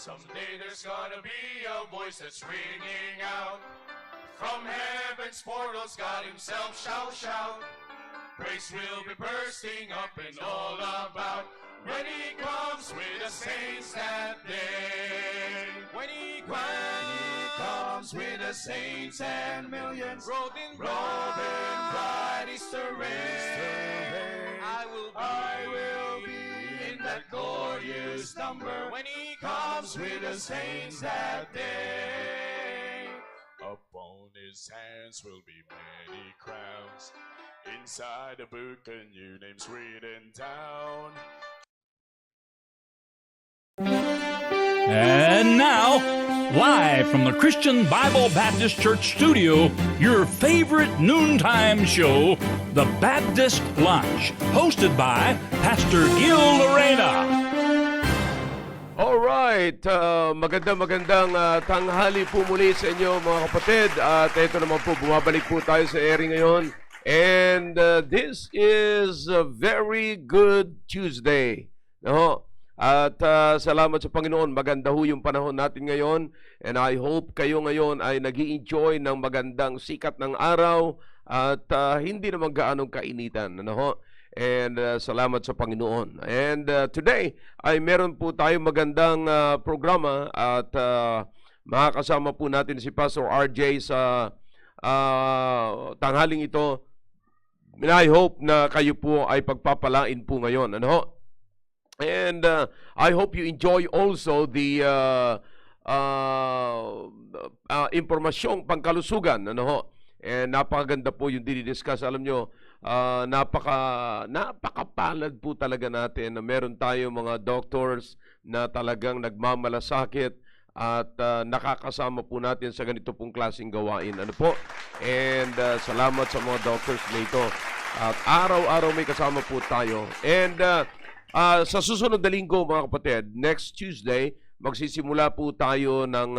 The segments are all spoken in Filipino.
Someday there's gonna be a voice that's ringing out from heaven's portals, God himself shall shout. Praise will be bursting up and all about when he comes with the saints that day. When he comes with the saints and millions, rolling bright is the rain. I will be in that glorious number when he comes with the saints that day. Upon his hands will be many crowns. Inside the book, a new name's written down. And now, live from the Christian Bible Baptist Church studio, your favorite noontime show, The Baptist Lunch, hosted by Pastor Gil Lorena. Alright, magandang tanghali po muli sa inyo mga kapatid. At ito naman po, bumabalik po tayo sa airing ngayon. And this is a very good Tuesday. No? At salamat sa Panginoon, maganda ho yung panahon natin ngayon. And I hope kayo ngayon ay nag-i-enjoy ng magandang sikat ng araw at hindi naman gaanong kainitan. Ano ho? And salamat sa Panginoon. And today ay meron po tayong magandang programa at makakasama po natin si Pastor RJ sa tanghaling ito. And I hope na kayo po ay pagpapalain po ngayon. Ano? And I hope you enjoy also the impormasyong pangkalusugan. Ano ho? And napakaganda po yung dinidiscuss. Alam nyo, napakapalad po talaga natin na meron tayo mga doctors na talagang nagmamalasakit at nakakasama po natin sa ganito pong klaseng gawain. Ano po? And salamat sa mga doctors na ito. At araw-araw may kasama po tayo. And sa susunod na linggo mga kapatid, next Tuesday, magsisimula po tayo ng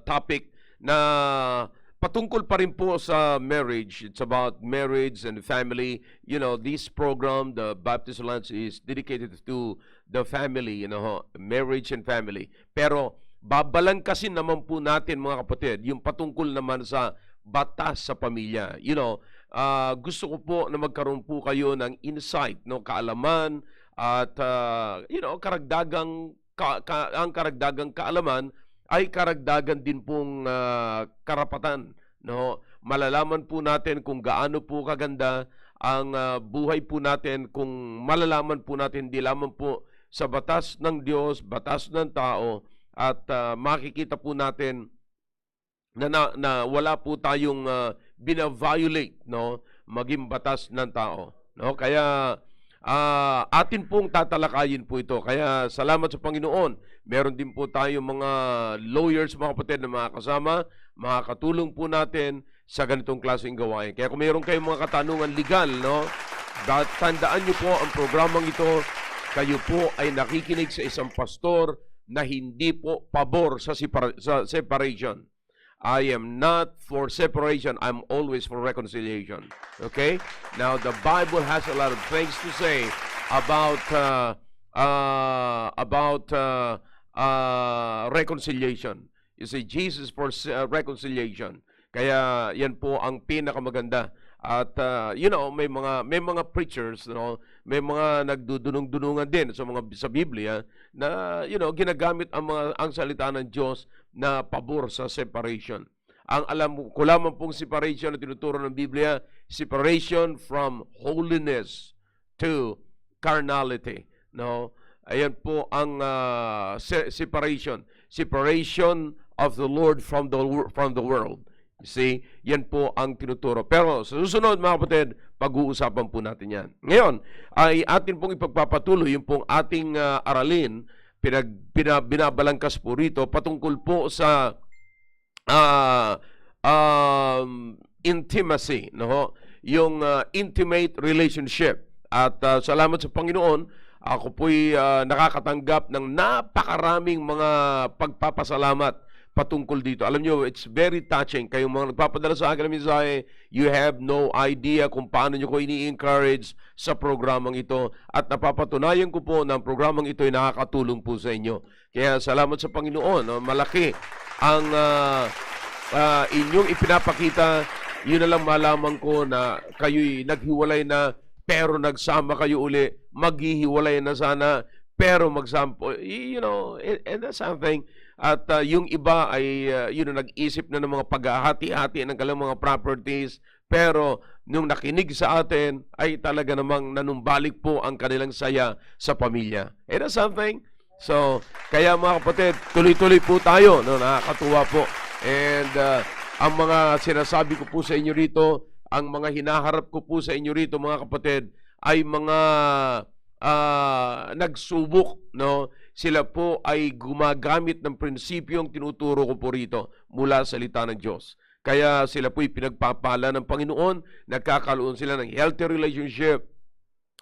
topic na patungkol pa rin po sa marriage. It's about marriage and family. You know, this program, the Baptist Lunch, is dedicated to the family, you know, marriage and family. Pero babalangkasin naman po natin mga kapatid, yung patungkol naman sa batas sa pamilya. You know, gusto ko po na magkaroon po kayo ng insight, no, kaalaman at you know, karagdagang ang karagdagang kaalaman ay karagdagan din pong karapatan, no? Malalaman po natin kung gaano po kaganda ang buhay po natin kung malalaman po natin di lamang po sa batas ng Diyos, batas ng tao at makikita po natin na wala po tayong bina-violate, no, maging batas ng tao, no? Kaya atin pong tatalakayin po ito. Kaya salamat sa Panginoon. Meron din po tayong mga lawyers, mga kapatid, na mga kasama, makakatulong po natin sa ganitong klaseng gawain. Kaya kung meron kayong mga katanungan legal, no, tandaan niyo po ang programang ito. Kayo po ay nakikinig sa isang pastor na hindi po pabor sa separation. I am not for separation. I'm always for reconciliation. Okay? Now, the Bible has a lot of things to say about reconciliation. You see, Jesus for reconciliation. Kaya yan po ang pinakamaganda. At you know, may mga preachers, you know, may mga nagdudunong-dunungan din sa Biblia na, you know, ginagamit ang salita ng Diyos na pabor sa separation. Ang alam ko lamang pong separation na tinuturo ng Biblia, separation from holiness to carnality. No? Ayan po ang separation. Separation of the Lord from the world. You see, yan po ang tinuturo. Pero sa susunod mga kapatid, pag-uusapan po natin yan. Ngayon, ay atin pong ipagpapatuloy yung pong ating aralin, binabalangkas po rito, patungkol po sa intimacy, no? Yung intimate relationship. At salamat sa Panginoon, ako po'y nakakatanggap ng napakaraming mga pagpapasalamat patungkol dito. Alam nyo, it's very touching. Kayong mga nagpapadala sa akin ng mensahe, you have no idea kung paano nyo ko ini-encourage sa programang ito. At napapatunayan ko po na ang programang ito ay nakakatulong po sa inyo. Kaya salamat sa Panginoon. No? Malaki ang inyong ipinapakita. Yun na lang malaman ko na kayo'y naghiwalay na, pero nagsama kayo uli. Maghihiwalay na sana, pero magsama. You know, and that's something. At yung iba ay nag-isip na ng mga paghahati-hati ng kanilang mga properties. Pero nung nakinig sa atin, ay talaga namang nanumbalik po ang kanilang saya sa pamilya. And that's something. So, kaya mga kapatid, tuloy-tuloy po tayo. No? Nakakatuwa po. And ang mga sinasabi ko po sa inyo rito, ang mga hinaharap ko po sa inyo rito, mga kapatid, ay mga nagsubok, no? Sila po ay gumagamit ng prinsipyong tinuturo ko po rito mula sa salita ng Diyos. Kaya sila po ay pinagpapala ng Panginoon, nagkakaroon sila ng healthy relationship.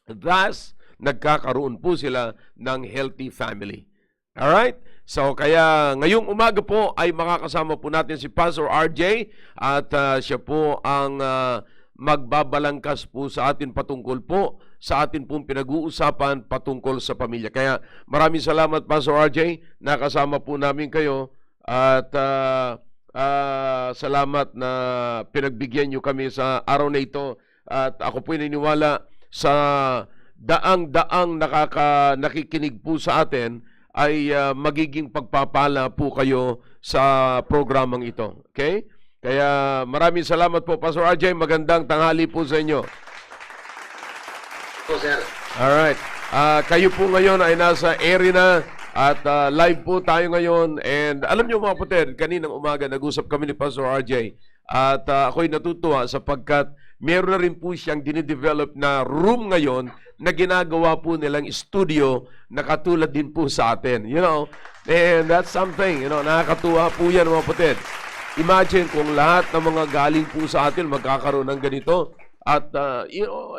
Thus, nagkakaroon po sila ng healthy family. Alright? So, kaya ngayong umaga po ay makakasama po natin si Pastor RJ at siya po ang magbabalangkas po sa atin patungkol po sa atin pong pinag-uusapan patungkol sa pamilya. Kaya maraming salamat, Pastor RJ, nakasama po namin kayo at salamat na pinagbigyan nyo kami sa araw na ito at ako po naniniwala sa daang-daang nakikinig po sa atin ay magiging pagpapala po kayo sa programang ito. Okay? Kaya maraming salamat po, Pastor RJ. Magandang tanghali po sa inyo. Po, sir. Alright. Kayo po ngayon ay nasa area na at live po tayo ngayon. And alam nyo mga kapatid, kaninang umaga nag-usap kami ni Pastor RJ at ako'y natutuwa sapagkat meron na rin po siyang dinidevelop na room ngayon na ginagawa po nilang studio na katulad din po sa atin. You know, and that's something, you know, nakakatuwa po yan mga kapatid. Imagine kung lahat ng mga galing po sa atin magkakaroon ng ganito at you know,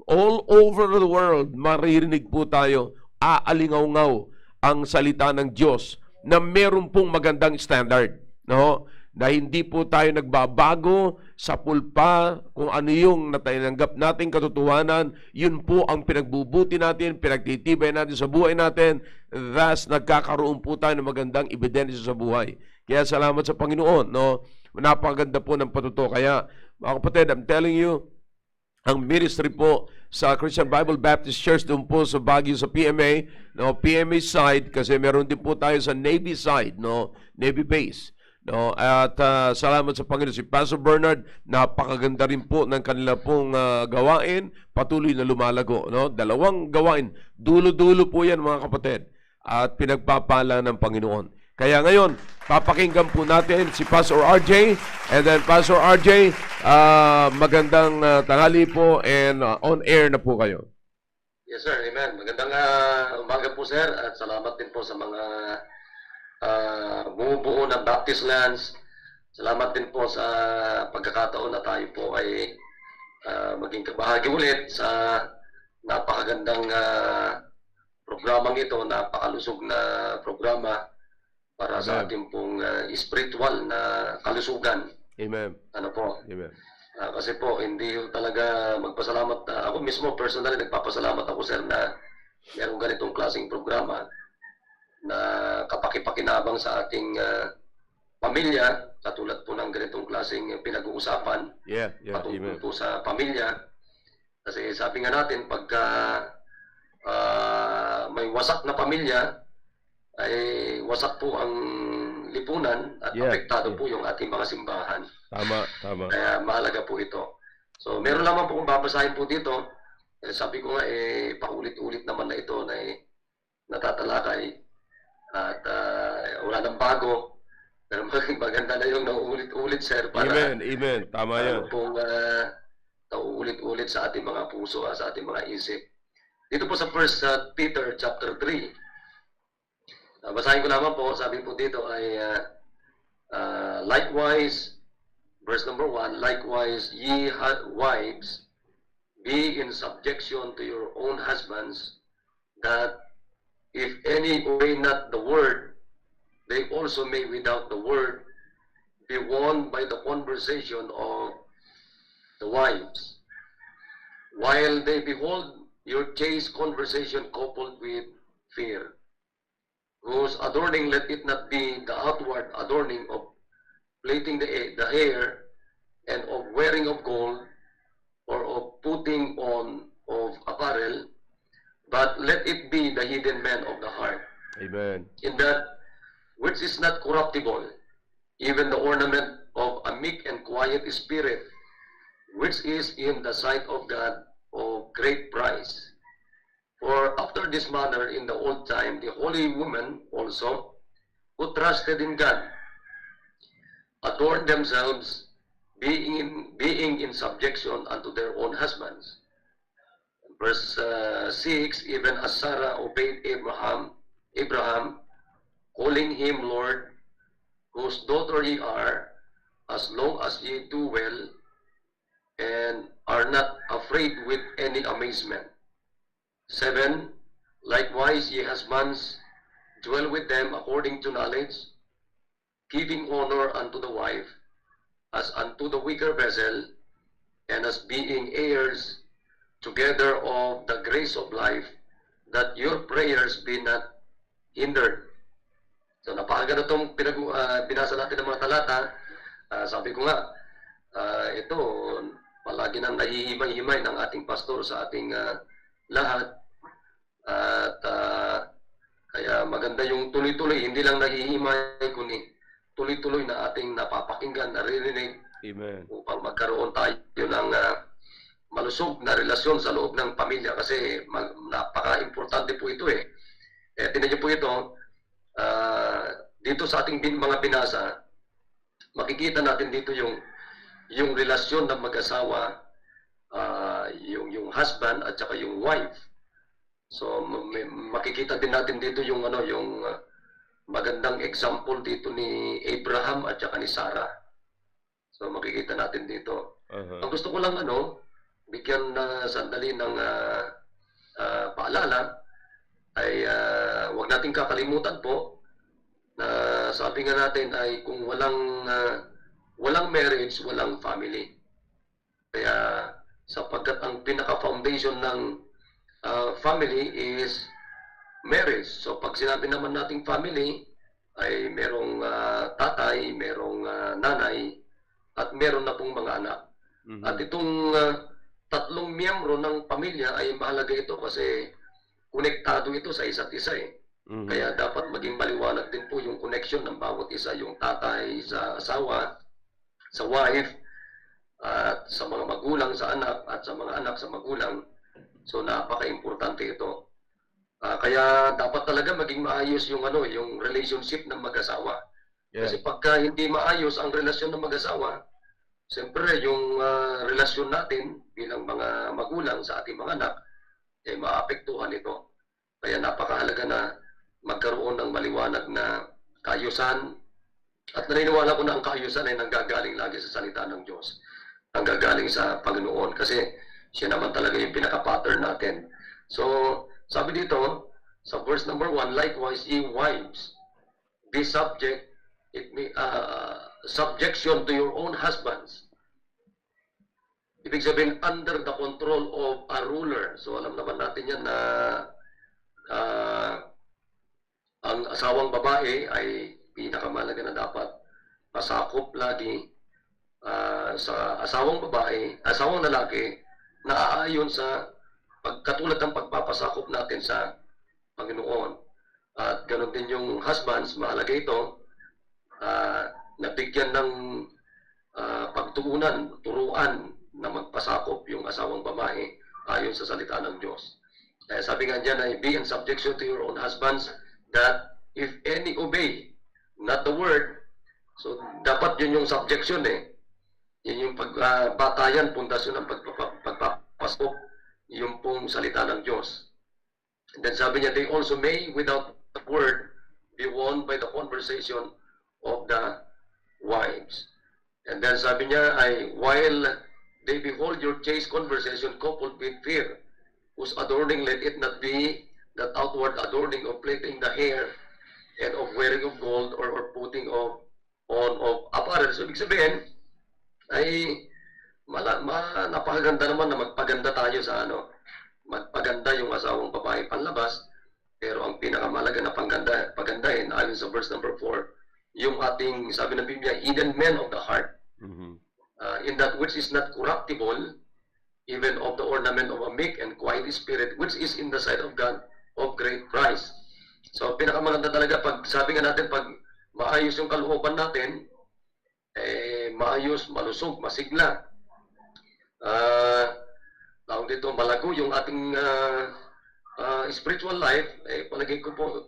all over the world maririnig po tayo, aalingaw-ngaw ang salita ng Diyos na meron pong magandang standard, no? Na hindi po tayo nagbabago sa pulpa kung ano yung natanggap nating katotohanan, yun po ang pinagbubuti natin, pinagtitibay natin sa buhay natin, thus nagkakaroon po tayo ng magandang ebidensya sa buhay. Kaya salamat sa Panginoon, no? Napakaganda po ng patuto. Kaya mga kapatid, I'm telling you, ang ministry po sa Christian Bible Baptist Church doon po sa Baguio sa PMA, no, PMA side, kasi meron din po tayo sa Navy side, no, Navy base. No, at salamat sa Panginoon. Si Pastor Bernard, napakaganda rin po ng kanila pong gawain, patuloy na lumalago. No? Dalawang gawain, dulo-dulo po yan mga kapatid, at pinagpapala ng Panginoon. Kaya ngayon, papakinggan po natin si Pastor RJ, and then Pastor RJ, magandang tanghali po, and on air na po kayo. Yes, sir. Amen. Magandang umaga po, sir. At salamat din po sa mga bumubuo ng Baptist Lands. Salamat din po sa pagkakataon na tayo po ay maging kabahagi ulit sa napakagandang programang ito, napakalusog na programa para sa ating pong spiritual na kalusugan. Amen. Ano po? Amen. Kasi po, hindi talaga magpasalamat. Ako mismo, personally, nagpapasalamat ako, sir, na mayroong ganitong klaseng programa na kapakipakinabang sa ating pamilya, katulad po ng ganitong klaseng pinag-uusapan patungkol po sa pamilya. Kasi sabi nga natin, pagka may wasak na pamilya, ay wasak po ang lipunan at apektado po yung ating mga simbahan. Tama. Kaya mahalaga po ito. So, meron lamang po kung babasahin po dito. Sabi ko nga, paulit-ulit naman na ito na natatalakay. At wala nang bago. Pero maganda na yung nauulit-ulit, sir. Para Amen. Tama yan. Pong nauulit-ulit sa ating mga puso, sa ating mga isip. Dito po sa 1 Peter chapter 3. Basahin ko naman po, sabi po dito ay likewise, verse number 1, likewise ye wives, be in subjection to your own husbands, that if any obey not the word, they also may without the word be won by the conversation of the wives, while they behold your chaste conversation coupled with fear, whose adorning let it not be the outward adorning of plaiting the hair and of wearing of gold or of putting on of apparel, but let it be the hidden man of the heart, Amen. in that which is not corruptible, even the ornament of a meek and quiet spirit, which is in the sight of God of great price. For after this manner in the old time, the holy women also, who trusted in God, adorned themselves, being in subjection unto their own husbands. Verse 6, even as Sarah obeyed Abraham, calling him Lord, whose daughter ye are, as long as ye do well, and are not afraid with any amazement. 7, likewise ye husbands, dwell with them according to knowledge, giving honor unto the wife, as unto the weaker vessel, and as being heirs together of the grace of life, that your prayers be not hindered. So napakaganda itong binasa natin ng mga talata. Sabi ko nga, ito, palagi nang nahihimay-himay ng ating pastor sa ating lahat. At kaya maganda yung tuloy-tuloy, hindi lang nahihimay, kundi tuloy-tuloy na ating napapakinggan, naririnig, Amen. upang magkaroon tayo ng malusog na relasyon sa loob ng pamilya, kasi napaka-importante po ito eh. Tingnan niyo po ito, dito sa ating mga binasa, makikita natin dito yung relasyon ng mag-asawa, yung husband at saka yung wife. So makikita din natin dito yung magandang example dito ni Abraham at saka ni Sarah. So makikita natin dito. Ang gusto ko lang bigyan sandali ng paalala ay huwag nating kakalimutan po na sabi nga natin ay kung walang marriage, walang family. Kaya sapagkat ang pinaka-foundation ng family is marriage. So pag sinabi naman nating family, ay merong tatay, merong nanay, at meron na pong mga anak. At itong tatlong miyembro ng pamilya ay mahalaga ito kasi konektado ito sa isa't isa eh. Kaya dapat maging maliwanag din po yung connection ng bawat isa, yung tatay sa asawa, sa wife, at sa mga magulang sa anak, at sa mga anak sa magulang. So napaka-importante ito. Kaya dapat talaga maging maayos yung yung relationship ng mag-asawa. Yeah. Kasi pagka hindi maayos ang relasyon ng mag-asawa, siyempre yung relasyon natin bilang mga magulang sa ating mga anak ay maapektuhan ito. Kaya napakahalaga na magkaroon ng maliwanag na kaayusan, at naniniwala ko na ang kaayusan ay nanggagaling lagi sa salita ng Diyos, nanggagaling sa Panginoon, kasi siya naman talaga yung pinaka-pattern natin. So sabi dito sa verse number 1, likewise ye wives, be subject, subjection to your own husbands. Ibig sabihin, under the control of a ruler. So alam naman natin yan na ang asawang babae ay pinakamalaga na dapat pasakop lagi sa asawang lalaki na aayon sa katulad ng pagpapasakop natin sa Panginoon. At ganoon din yung husbands, mahalaga ito, nabigyan ng turuan na magpasakop yung asawang babae ayon sa salita ng Diyos. Kaya sabi nga dyan ay be in subjection to your own husbands, that if any obey not the word, so dapat yun yung subjection eh. Yun yung pagbatayan, pundasyon ng pagpapasok, yung pong salita ng Diyos. And then sabi niya, they also may without the word be won by the conversation of the wives. And then sabi niya ay while they behold your chaste conversation coupled with fear, whose adorning let it not be that outward adorning of plaiting the hair and of wearing of gold or putting on of apparel. So, ibig sabihin, ay napakaganda naman na magpaganda tayo sa magpaganda yung asawang babae panlabas, pero ang pinakamalaga na pagandahin, ayon sa verse number 4, yung ating, sabi ng Biblia, hidden men of the heart, in that which is not corruptible, even of the ornament of a meek and quiet spirit, which is in the sight of God of great price. So, pinakamaganda talaga, pag sabi nga natin, pag maayos yung kalooban natin, maayos, malusog, masigla, tawag dito, malago yung ating spiritual life, palagay ko po,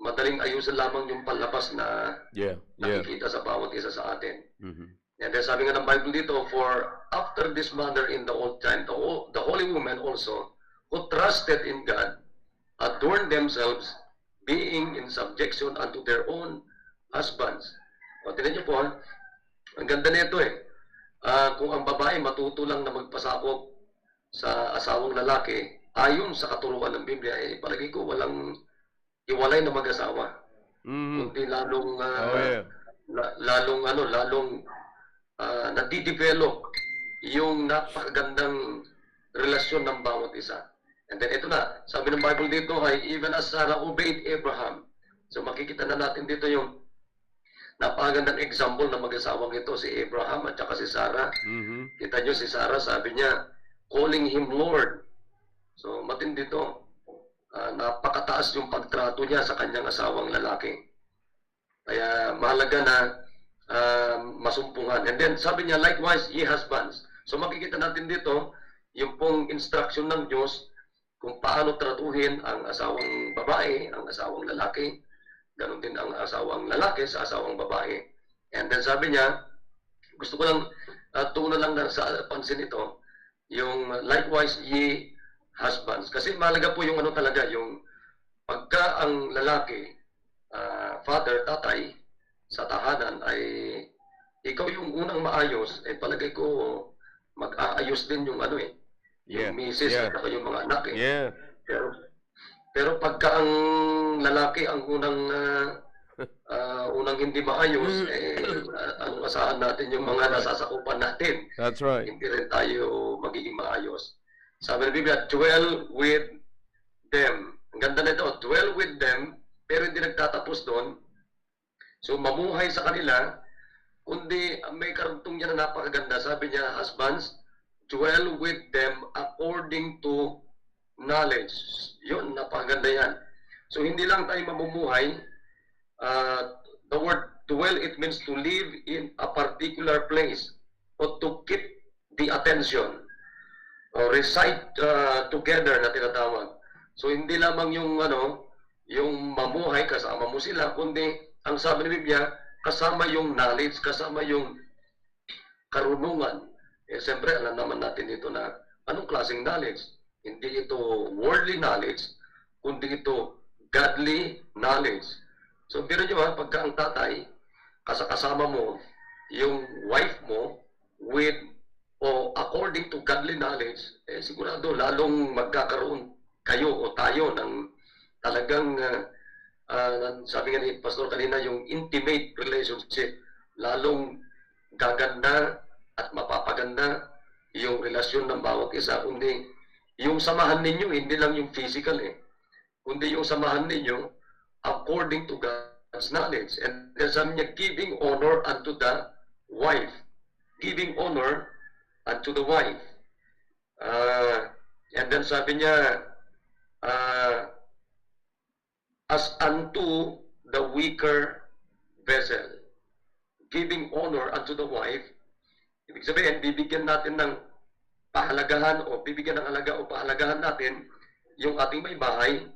madaling ayusin lamang yung panlabas na nakikita sa bawat isa sa atin. And then sabi nga ng Bible dito, for after this manner in the old time, the holy women also, who trusted in God, adorned themselves, being in subjection unto their own husbands. O, tinan niyo po, ang ganda nito kung ang babae matuto lang na magpasakop sa asawang lalaki, ayon sa katuruan ng Biblia, palagi ko walang iwalay na mag-asawa. Kundi lalong nadidevelop yung napakagandang relasyon ng bawat isa. And then ito na, sabi ng Bible dito ay even as Sarah obeyed Abraham. So makikita na natin dito yung napakagandang example ng mag-asawang ito, si Abraham at saka si Sarah. Kita nyo si Sarah, sabi niya, calling him Lord. So matindi to. Napakataas yung pagtrato niya sa kanyang asawang lalaki. Kaya mahalaga na masumpungan. And then sabi niya, likewise, ye husbands. So makikita natin dito, yung pong instruction ng Diyos kung paano tratuhin ang asawang babae, ang asawang lalaki, ganun din ang asawang lalaki sa asawang babae. And then sabi niya, gusto ko lang tuunan lang sa pansin ito, yung likewise ye husbands. Kasi mahalaga po yung talaga, yung pagka ang lalaki, father, tatay, sa tahanan ay ikaw yung unang maayos, palagay ko mag-aayos din yung yung misis at yung mga anak. Pero pagka ang lalaki ang unang hindi maayos, anong asahan natin yung mga nasasakupan natin? That's right. Hindi rin tayo magiging maayos. Sabi ng Biblia, dwell with them. Ang ganda na ito, dwell with them, pero hindi nagtatapos doon. So, mamuhay sa kanila, kundi may karugtong niya na napakaganda. Sabi niya, husbands, dwell with them according to knowledge. Yun, napakaganda yan. So, hindi lang tayo mamumuhay. The word dwell, it means to live in a particular place or to keep the attention or reside together na tinatawag. So, hindi lamang yung yung mamuhay kasama mo sila, kundi ang sabi ng Biblia, kasama yung knowledge, kasama yung karunungan. Siyempre, alam naman natin ito na anong klaseng knowledge. Hindi ito worldly knowledge, kundi ito godly knowledge. So, biro nyo pagka ang tatay, kasama mo yung wife mo with o according to godly knowledge, sigurado lalong magkakaroon kayo o tayo ng talagang sabi nga ni Pastor kanina, yung intimate relationship, lalong gaganda at mapapaganda yung relasyon ng bawat isa. Kundi yung samahan ninyo, hindi lang yung physical kundi yung samahan ninyo according to God's knowledge. And then sabi niya, giving honor unto the wife. Giving honor unto the wife. And then sabi niya, as unto the weaker vessel. Giving honor unto the wife. Ibig sabihin, bibigyan natin ng pahalagahan o bibigyan ng halaga o pahalagahan natin yung ating may bahay.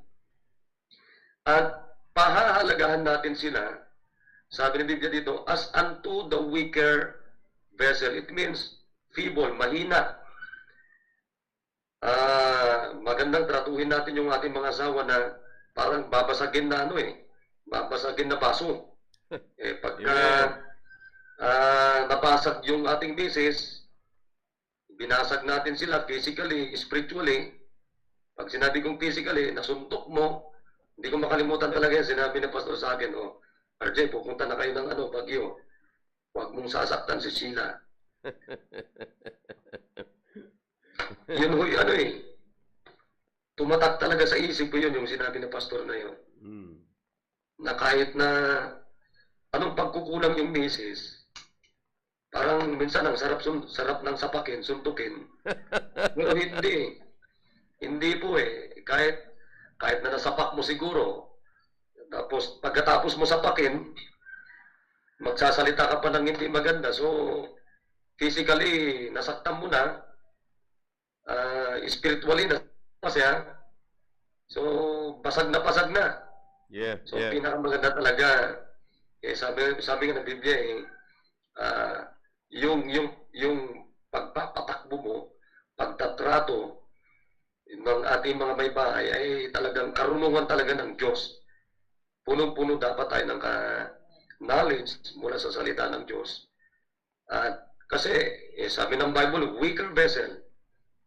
At pahahalagahan natin sila, sabi ng Biblia dito, as unto the weaker vessel. It means feeble, mahina. Magandang tratuhin natin yung ating mga asawa na parang babasagin na babasagin na baso. Pagka nabasag yung ating misis, binasag natin sila physically, spiritually. Pag sinabi kong physically, nasuntok mo, Hindi ko makalimutan talaga yan. Sinabi ng pastor sa akin, oh, RJ, pupunta na kayo ng Baguio. Huwag mong sasaktan si Sheila. Yun ho, tumatak talaga sa isip ko yun, yung sinabi ng pastor na yun. Na kahit na anong pagkukulang yung misis, parang minsan ang sarap ng sapakin, suntukin. Pero hindi. Hindi po eh. Kahit na nasapak mo siguro, tapos pagkatapos mo sapakin, magsasalita ka pa ng hindi maganda. So, physically, nasaktan mo na, spiritually na siya. So, basag na. Yeah, So, yeah. pinakamaganda talaga, sabi nga ng Biblia, yung pagpapatakbo mo, pagtatrato ng ating mga may bahay ay talagang karunungan talaga ng Diyos. Punong-puno dapat tayo ng knowledge mula sa salita ng Diyos. At kasi, sabi ng Bible, weaker vessel,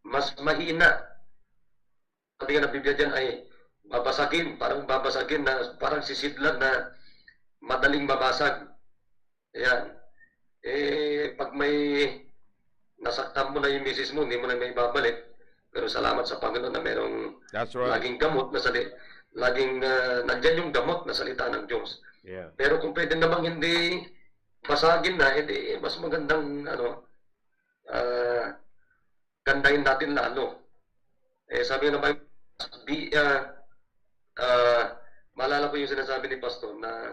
mas mahina. Sabi nga ng Biblia dyan ay parang babasagin na parang sisidlan na madaling mabasag. Ayan. Pag may nasaktan mo na yung misis mo, hindi mo na may babalik. Pero salamat sa Panginoon na merong That's right. laging gamot na nandyan yung gamot na salita ng Diyos. Yeah. Pero kung pwede namang hindi basagin na, hindi mas magandang gandahin natin lalo. Sabi nga naman, maalala ko yung sinasabi ni Pastor na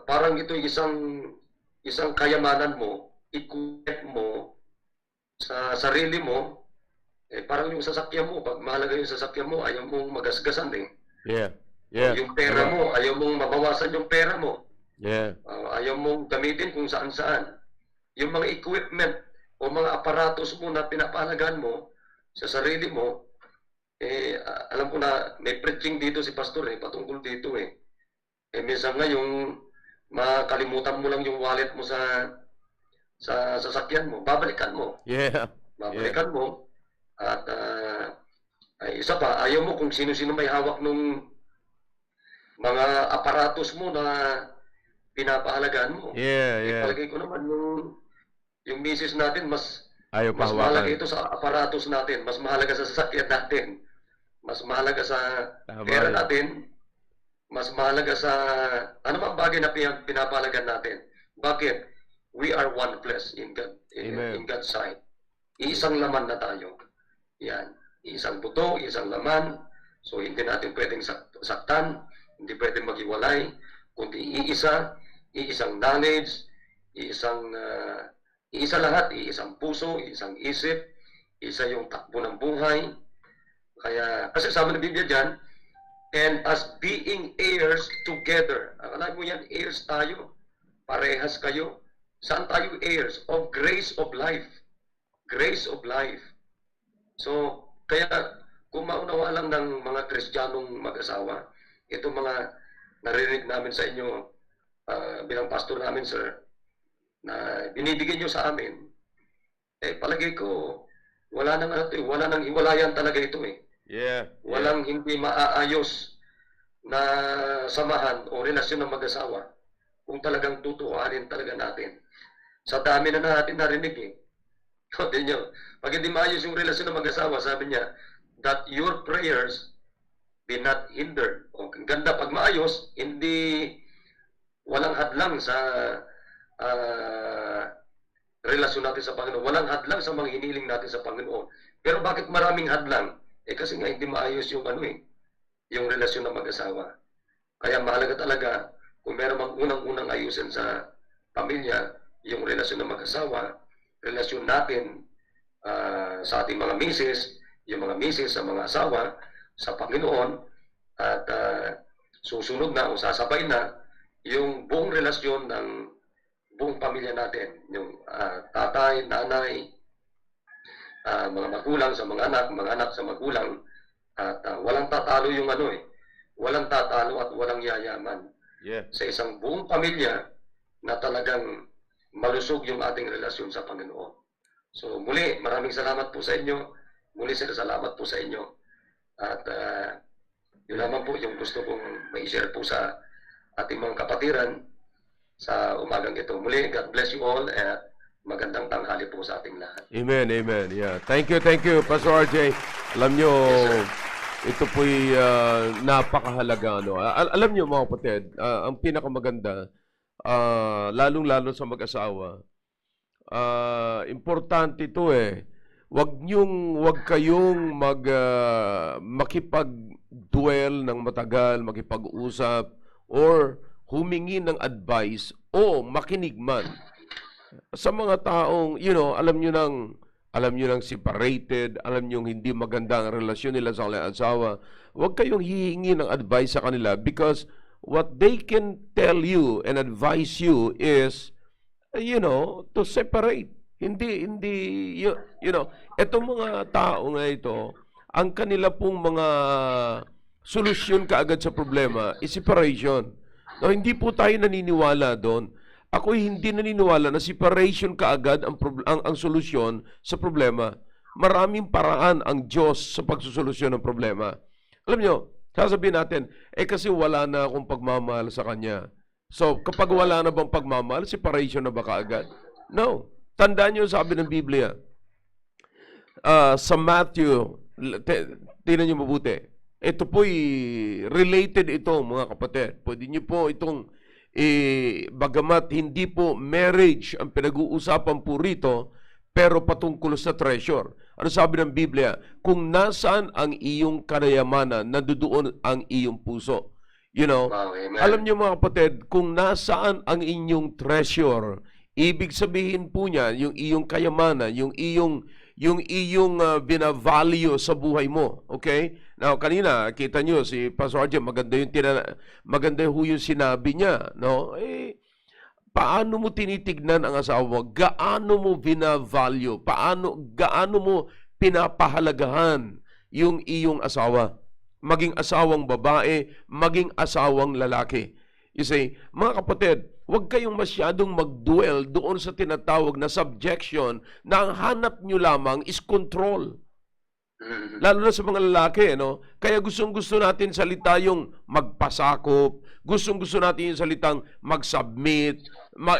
parang ito isang kayamanan mo, equip mo sa sarili mo, parang yung sasakyan mo, pag mahalaga yung sasakyan mo, ayaw mong magasgasan eh. Yeah. Yeah. Yung pera mo, ayaw mong mabawasan yung pera mo. Yeah. Ayaw mong gamitin kung saan-saan. Yung mga equipment o mga aparatos mo na pinapahalagaan mo sa sarili mo, alam ko na may preaching dito si Pastor patungkol dito minsan nga yung makalimutan mo lang yung wallet mo sa sasakyan mo, babalikan mo. Yeah. Babalikan mo. At isa pa, ayaw mo kung sino-sino may hawak nung mga aparatos mo na pinapahalagaan mo. Yeah. Palagay ko naman yung misis natin mas Ayaw mahalaga pahawakan. ito sa aparatos natin, mas mahalaga sa sasakyan natin, mas mahalaga sa Tama pera yan. natin, mas mahalaga sa anumang bagay na pinapahalagaan natin. Bakit? We are one flesh in God, Amen. in God's sight. Iisang laman na tayo. Yan. Iisang buto, iisang laman. So hindi natin pwedeng saktan, hindi pwedeng maghiwalay, kundi iisang knowledge, iisa lahat, iisang puso, iisang isip, isa yung takbo ng buhay. Kaya, kasi sabi ng Biblia dyan, and as being heirs together. Alam mo yan, heirs tayo. Parehas kayo. Saan tayo heirs? Of grace of life. Grace of life. So, kaya kung maunawa lang ng mga Kristiyanong mag-asawa, ito mga naririnig namin sa inyo bilang pastor namin, sir, na binibigyan nyo sa amin, palagay ko, wala nang hiwalayan talaga ito Yeah. Walang hindi maaayos na samahan o relasyon ng mag-asawa kung talagang tutuhanin talaga natin. Sa dami na natin narinig Sabi niyo, pag hindi maayos yung relasyon ng mag-asawa, sabi niya, that your prayers be not hindered. O, ang ganda, pag maayos, walang hadlang sa relasyon natin sa Panginoon. Walang hadlang sa mga hiniling natin sa Panginoon. Pero bakit maraming hadlang? Kasi nga hindi maayos yung yung relasyon ng mag-asawa. Kaya mahalaga talaga, kung meron mang unang-unang ayusin sa pamilya, yung relasyon ng mag-asawa, relasyon natin sa ating mga misis, yung mga misis sa mga asawa, sa Panginoon, at susunod na o sasabay na yung buong relasyon ng buong pamilya natin, yung tatay, nanay, mga magulang sa mga anak sa magulang, at walang tatalo yung walang tatalo at walang yayaman Yeah. sa isang buong pamilya na talagang malusog yung ating relasyon sa Panginoon. So muli, maraming salamat po sa inyo. Muli sir, salamat po sa inyo. At Yun naman po yung gusto kong may-share po sa ating mga kapatiran sa umagang ito. Muli, God bless you all at magandang tanghali po sa ating lahat. Amen, amen. Yeah. Thank you, Pastor RJ. Alam nyo, Yes, ito po'y napakahalaga. Ano? Alam nyo mga kapatid, ang pinakamaganda, lalong-lalo sa mag-asawa, importante ito eh. Huwag kayong makipag-duel ng matagal, makipag-usap, or humingi ng advice o makinig man sa mga taong, alam nyo nang separated, alam nyo hindi maganda ang relasyon nila sa asawa. Huwag kayong hihingi ng advice sa kanila because what they can tell you and advise you is, to separate. Hindi, etong mga tao na ito, ang kanila pong mga solusyon kaagad sa problema is separation. No, hindi po tayo naniniwala doon. Ako hindi naniniwala na separation kaagad ang solusyon sa problema. Maraming paraan ang Diyos sa pagsosolusyon ng problema. Alam nyo, sasabihin natin, kasi wala na akong pagmamahal sa Kanya. So, kapag wala na bang pagmamahal, separation na ba kaagad? No. Tandaan nyo sabi ng Biblia, sa Matthew, tingnan nyo mabuti, ito po'y related ito mga kapatid. Pwede nyo po itong bagamat hindi po marriage ang pinag-uusapan po rito, pero patungkol sa treasure. Ano sabi ng Biblia? Kung nasaan ang iyong kayamanan, nandoon ang iyong puso. Wow, amen. Alam niyo mga kapatid, kung nasaan ang inyong treasure, ibig sabihin po niya, yung iyong kayamanan, yung iyong binavalue sa buhay mo. Okay? Now, kanina, kita nyo, si Pastor RJ, maganda yung sinabi niya. No? Paano mo tinitignan ang asawa mo? Gaano mo binavalue? Gaano mo pinapahalagahan yung iyong asawa? Maging asawang babae, maging asawang lalaki. You see, mga kapatid, huwag kayong masyadong mag-dwell doon sa tinatawag na subjection na ang hanap nyo lamang is control. Lalo na sa mga lalaki, no? Kaya gustong-gusto natin salita yung magpasakop, gustong-gusto natin yung salitang mag-submit,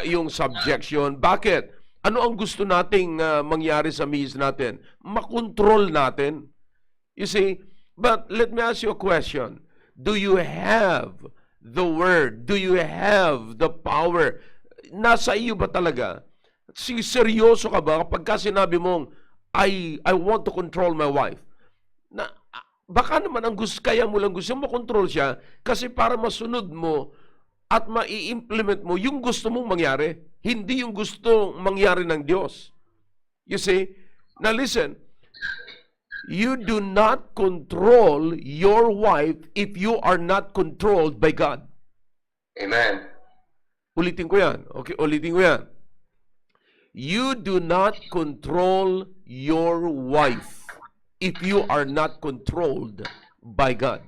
yung subjection. Bakit? Ano ang gusto nating mangyari sa misis natin? Makontrol natin. You see, but let me ask you a question. Do you have the word? Do you have the power? Nasa iyo ba talaga? Seryoso ka ba kapag sinabi mong, I want to control my wife? Na, baka naman kaya mo lang gusto makontrol siya kasi para masunod mo at mai-implement mo yung gusto mong mangyari, hindi yung gusto mangyari ng Diyos. You see? Now listen, you do not control your wife if you are not controlled by God. Amen. Ulitin ko yan. Okay, ulitin ko yan. You do not control your wife if you are not controlled by God.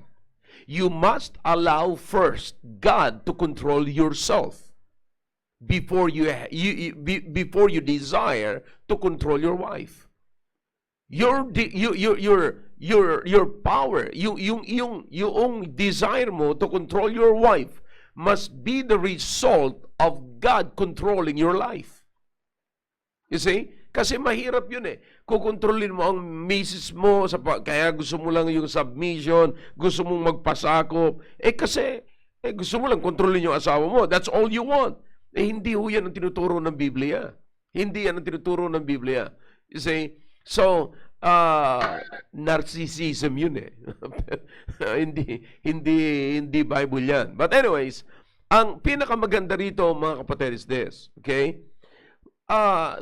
You must allow first God to control yourself before you desire to control your wife. Your power, yung desire mo to control your wife must be the result of God controlling your life. You see? Kasi mahirap yun eh. Kukontrolin mo ang misis mo, kaya gusto mo lang yung submission, gusto mong magpasakop. Kasi gusto mo lang kontrolin yung asawa mo. That's all you want. Hindi ho yan ang tinuturo ng Biblia. Hindi yan ang tinuturo ng Biblia. You see? So, narcissism yun eh. hindi Bible yan. But anyways, ang pinakamaganda rito mga kapatid is this. Okay?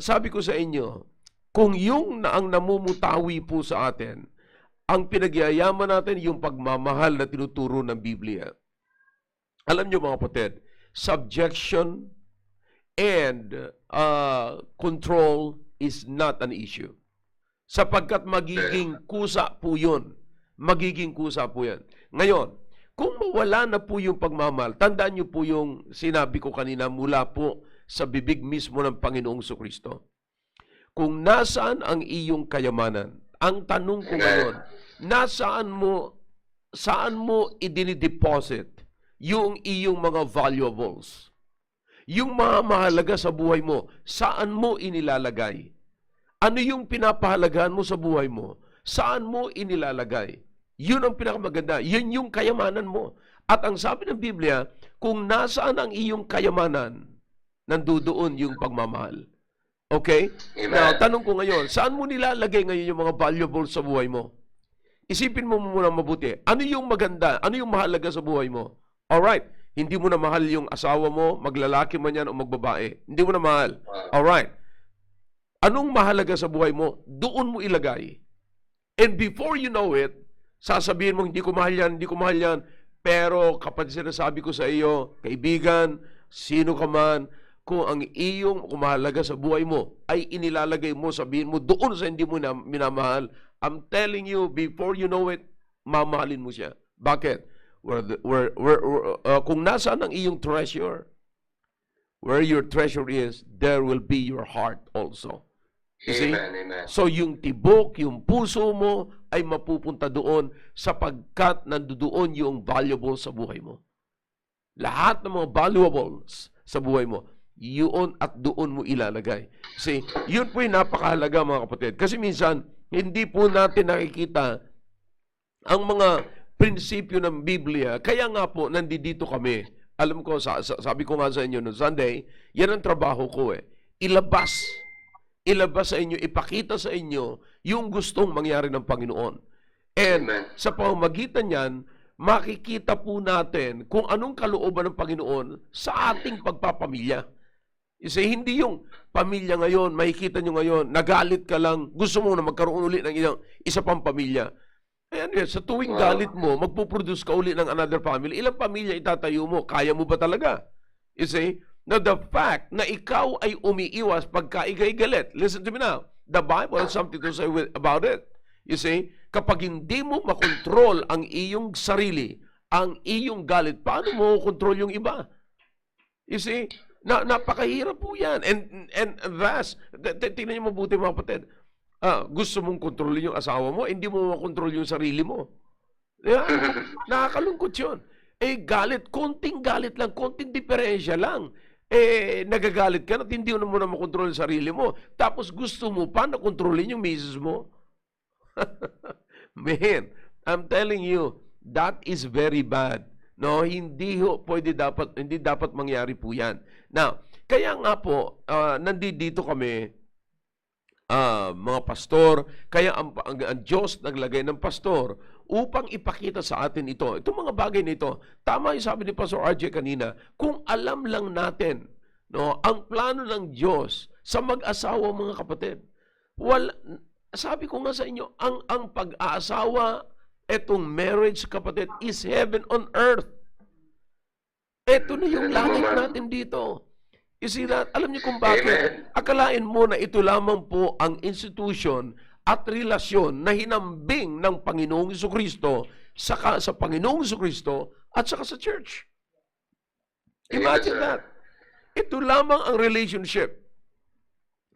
Sabi ko sa inyo, kung yung ang namumutawi po sa atin, ang pinagyayaman natin yung pagmamahal na tinuturo ng Biblia. Alam nyo mga kapatid, subjection and control is not an issue. Sapagkat magiging kusa po yun. Magiging kusa po yan. Ngayon, kung mawala na po yung pagmamahal, tandaan nyo po yung sinabi ko kanina mula po sa bibig mismo ng Panginoong Jesucristo. Kung nasaan ang iyong kayamanan, ang tanong ko ngayon, nasaan mo saan mo idinideposit yung iyong mga valuables? Yung mga mahalaga sa buhay mo, saan mo inilalagay? Ano yung pinapahalagahan mo sa buhay mo? Saan mo inilalagay? Yun ang pinakamaganda. Yun yung kayamanan mo. At ang sabi ng Biblia, kung nasaan ang iyong kayamanan, nandoon yung pagmamahal. Okay? Amen. Now, tanong ko ngayon, saan mo nilalagay ngayon yung mga valuables sa buhay mo? Isipin mo muna mabuti. Ano yung maganda? Ano yung mahalaga sa buhay mo? Alright. Hindi mo na mahal yung asawa mo, maglalaki man yan o magbabae. Hindi mo na mahal. Alright. Anong mahalaga sa buhay mo? Doon mo ilagay. And before you know it, sasabihin mo, hindi ko mahal yan, hindi ko mahal yan. Pero kapag sinasabi ko sa iyo, kaibigan, sino ka man, kung ang iyong mahalaga sa buhay mo ay inilalagay mo, sabihin mo doon sa hindi mo na minamahal, I'm telling you, before you know it, mamahalin mo siya. Bakit? Kung nasaan ang iyong treasure, where your treasure is, there will be your heart also. You see? Amen, amen. So yung tibok, yung puso mo ay mapupunta doon sapagkat nandoon yung valuable sa buhay mo. Lahat ng mga valuables sa buhay mo, yun at doon mo ilalagay. Kasi yun po yung napakahalaga mga kapatid. Kasi minsan, hindi po natin nakikita ang mga prinsipyo ng Biblia. Kaya nga po, nandito kami. Alam ko, sabi ko nga sa inyo noong Sunday, yan ang trabaho ko eh. Ilabas sa inyo, ipakita sa inyo yung gustong mangyari ng Panginoon. And Amen. sa pamamagitan niyan, makikita po natin kung anong kalooban ng Panginoon sa ating pagpapamilya. Kasi hindi yung pamilya ngayon, makikita nyo ngayon, nagalit ka lang, gusto mo na magkaroon ulit ng isa pang pamilya. Ayan, sa tuwing galit mo, magpuproduce ka ulit ng another family. Ilang pamilya itatayo mo? Kaya mo ba talaga? You see? Now, the fact na ikaw ay umiiwas pagka ikay galit. Listen to me now. The Bible has something to say about it. You see? Kapag hindi mo makontrol ang iyong sarili, ang iyong galit, paano mo kontrol yung iba? You see? Napakahirap po yan. And thus, tingnan niyo mabuti mga kapatid. Gusto mong kontrolin yung asawa mo, hindi mo makontrol yung sarili mo. Yeah, nakakalungkot yun. Galit, konting galit lang, konting diferensya lang. Nagagalit ka at hindi mo na makontrol yung sarili mo. Tapos gusto mo pa na kontrolin yung misis mo. Man, I'm telling you, that is very bad. No, hindi dapat mangyari po 'yan. Now, kaya nga po nandito kami mga pastor, kaya ang Diyos naglagay ng pastor upang ipakita sa atin ito. Itong mga bagay nito, tama yung sabi ni Pastor RJ kanina, kung alam lang natin, no, ang plano ng Diyos sa mag-asawa mga kapatid. Sabi ko nga sa inyo, ang pag-aasawa, etong marriage kapatid, is heaven on earth. Ito na yung langit natin dito. You see that? Alam niyo kung bakit? Amen. Akalain mo na ito lamang po ang institution at relasyon na hinambing ng Panginoong Jesucristo sa Panginoong Jesucristo at saka sa church. Imagine that. Ito lamang ang relationship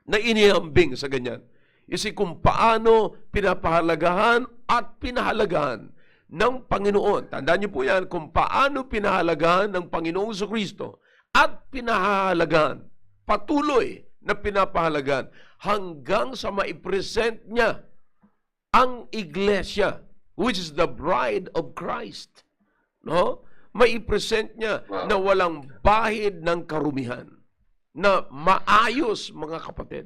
na inihambing sa ganyan. You see kung paano pinapahalagahan at pinahalagahan ng Panginoon. Tandaan niyo po yan, kung paano pinahalagahan ng Panginoong Jesucristo at pinahalagahan, patuloy na pinapahalagahan hanggang sa maipresent niya ang iglesia, which is the bride of Christ. No? Maipresent niya na walang bahid ng karumihan, na maayos mga kapatid.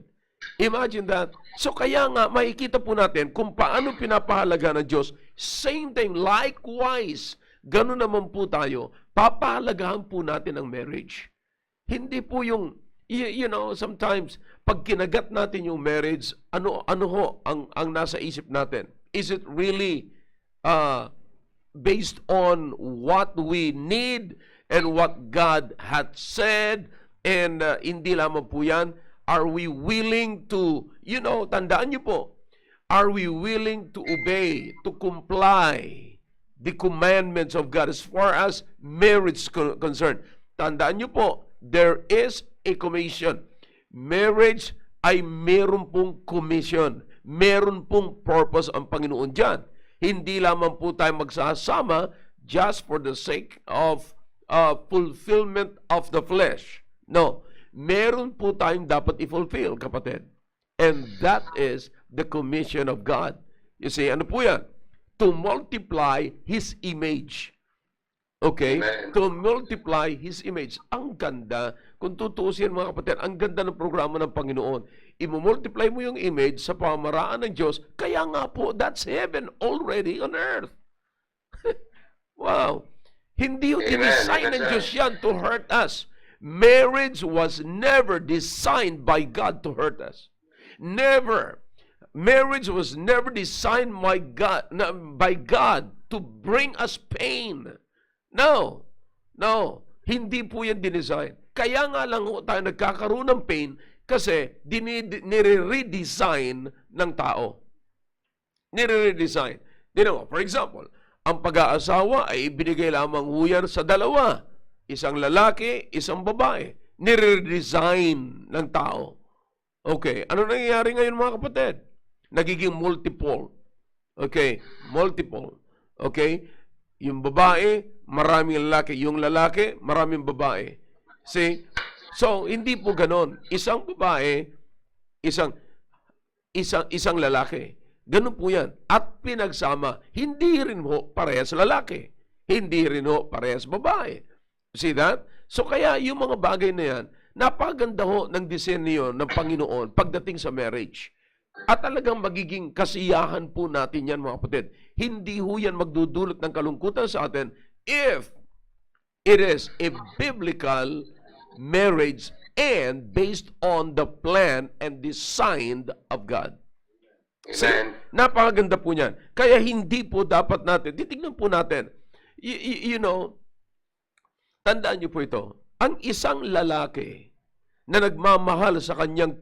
Imagine that. So kaya nga, makikita po natin kung paano pinapahalagahan ng Diyos. Same thing, likewise, ganun naman po tayo, papahalagahan po natin ang marriage. Hindi po yung, you know, sometimes, pag kinagat natin yung marriage, ano ho ang nasa isip natin? Is it really based on what we need and what God had said? And hindi lamang po yan, are we willing to, you know, tandaan niyo po, are we willing to obey, to comply the commandments of God as far as marriage is concerned? Tandaan niyo po, there is a commission. Marriage ay meron pong commission. Meron pong purpose ang Panginoon dyan. Hindi lamang po tayo magsasama just for the sake of fulfillment of the flesh. No, meron po tayong dapat i-fulfill, kapatid. And that is the commission of God. You see, ano po yan? To multiply His image. Okay? Amen. To multiply His image. Ang ganda, kung tutuusin mga kapatid, ang ganda ng programa ng Panginoon. I-multiply mo yung image sa pamaraan ng Diyos, kaya nga po, that's heaven already on earth. Wow. Hindi yung Amen. dinesign Amen, ng sir. Diyos yan to hurt us. Marriage was never designed by God to hurt us. Never. Marriage was never designed by God to bring us pain. No. No. Hindi po yan dinesign. Kaya nga lang tayo nagkakaroon ng pain kasi nire-redesign ng tao. Nire-redesign. For example, ang pag-aasawa ay ibinigay lamang huyan sa dalawa. Isang lalaki, isang babae. Nire-redesign ng tao. Okay, ano nangyayari ngayon mga kapatid? Nagiging multiple. Okay, multiple. Okay, yung babae, maraming lalaki. Yung lalaki, maraming babae. See? So, hindi po ganon. Isang babae, isang lalaki. Ganun po yan. At pinagsama, hindi rin ho parehas lalaki. Hindi rin ho parehas babae. See that? So, kaya yung mga bagay na yan, napaganda ho ng disenyo ng Panginoon pagdating sa marriage. At talagang magiging kasiyahan po natin yan mga kapatid. Hindi ho yan magdudulot ng kalungkutan sa atin if it is a biblical marriage and based on the plan and design of God. Amen. Napakaganda po niyan. Kaya hindi po dapat natin, titignan po natin, you know, tandaan niyo po ito, ang isang lalaki na nagmamahal sa kanyang